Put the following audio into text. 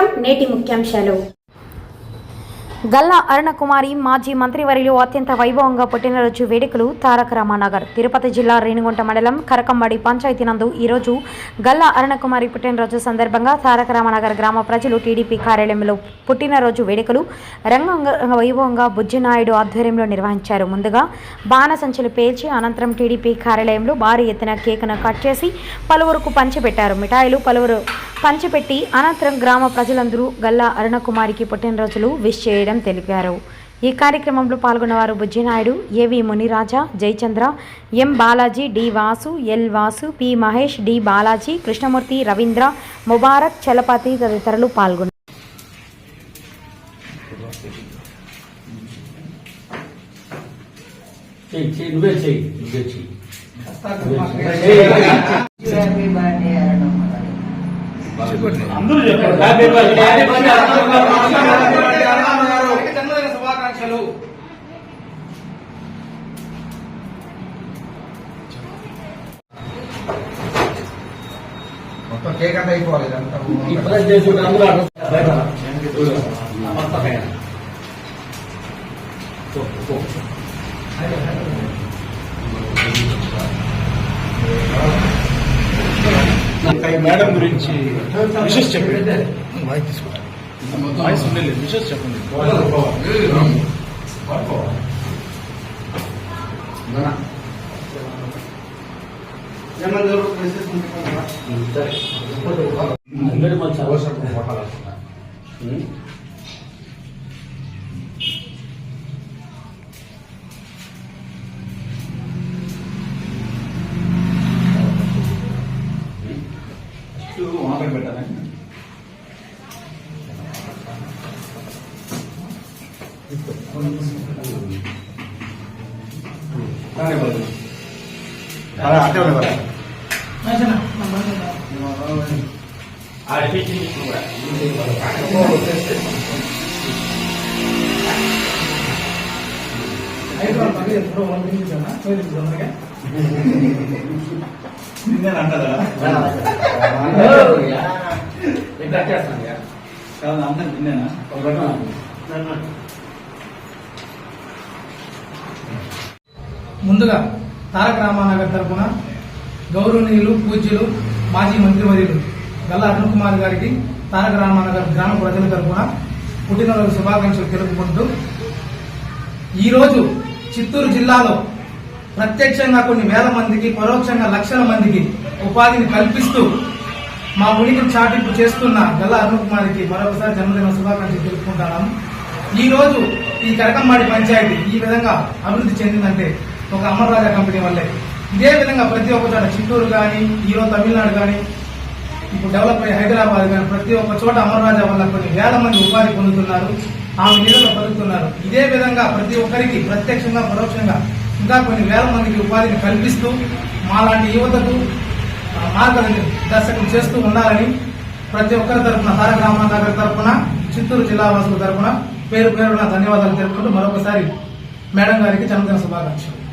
నమస్కారం. నేటి ముఖ్యాంశాలు. గల్లా అరుణకుమారి మాజీ మంత్రివర్యులు అత్యంత వైభవంగా పుట్టినరోజు వేడుకలు తారక రామానగర్. తిరుపతి జిల్లా రేణిగుంట మండలం కరకంబడి పంచాయతీ నందు ఈరోజు గల్లా అరుణకుమారి పుట్టినరోజు సందర్భంగా తారక రామానగర్ గ్రామ ప్రజలు టీడీపీ కార్యాలయంలో పుట్టినరోజు వేడుకలు రంగ వైభవంగా బుజ్జినాయుడు ఆధ్వర్యంలో నిర్వహించారు. ముందుగా బాణసంచులు పేల్చి అనంతరం టీడీపీ కార్యాలయంలో భారీ ఎత్తున కేకును కట్ చేసి పలువురుకు పంచిపెట్టారు. మిఠాయిలు పలువురు పంచిపెట్టి అనంతరం గ్రామ ప్రజలందరూ గల్లా అరుణకుమారికి పుట్టినరోజులు విష్ చేయడం తెలిపారు. ఈ కార్యక్రమంలో పాల్గొన్నవారు Bujjinaidu, AV Muniraja, Jayachandra, M Balaji, D Vasu, L Vasu, P Mahesh, D Balaji, Krishnamurthy, Ravindra, Mubarak, Chalapathi తదితరులు పాల్గొన్నారు. శుభాకాంక్షలు. మొత్తం కేక్ అంతా అయిపోవాలి. మేడం గురించి విషెస్ చెప్పండి. వాయిస్ ఉండలేదు, విషెస్ చెప్పండి. పెట్టాలి. ముందుగా తారక రామానగర్ తరఫున గౌరవనీయులు, పూజ్యులు, మాజీ మంత్రివర్యులు గల్లా అరుణకుమార్ గారికి తారక రామానగర్ గ్రామ ప్రజల తరఫున పుట్టినరోజు శుభాకాంక్షలు తెలుపుకుంటూ, ఈరోజు చిత్తూరు జిల్లాలో ప్రత్యక్షంగా కొన్ని వేల మందికి, పరోక్షంగా లక్షల మందికి ఉపాధిని కల్పిస్తూ మా ఉనికిని చాటింపు చేస్తున్న గల్లా అరుణకుమారికి మరొకసారి జన్మదిన శుభాకాంక్షలు తెలుపుకుంటున్నాము. ఈ రోజు ఈ కరకంబాడి పంచాయతీ ఈ విధంగా అభివృద్ధి చెందిందంటే ఒక అమర్రాజా కంపెనీ వల్లే. ఇదే విధంగా ప్రతి ఒక్క చోట చిత్తూరు కానీ, ఈరోజు తమిళనాడు కానీ, ఇప్పుడు డెవలప్ అయ్యే హైదరాబాద్ కానీ ప్రతి ఒక్క చోట అమర్రాజా వల్ల కొన్ని వేల మంది ఉపాధి పొందుతున్నారు, ఆమె నీళ్ళలో బతుకుతున్నారు. ఇదే విధంగా ప్రతి ఒక్కరికి ప్రత్యక్షంగా, పరోక్షంగా ఇంకా కొన్ని వేల మందికి ఉపాధిని కల్పిస్తూ మాలాంటి యువతకు మార్గదర్శకం చేస్తూ ఉండాలని ప్రతి ఒక్కరి తరఫున, తారక రామానగర్ తరఫున, చిత్తూరు జిల్లా వాసుల తరఫున పేరు పేరున ధన్యవాదాలు తెలుపుకుంటూ మరొకసారి మేడం గారికి జన్మదిన శుభాకాంక్షలు.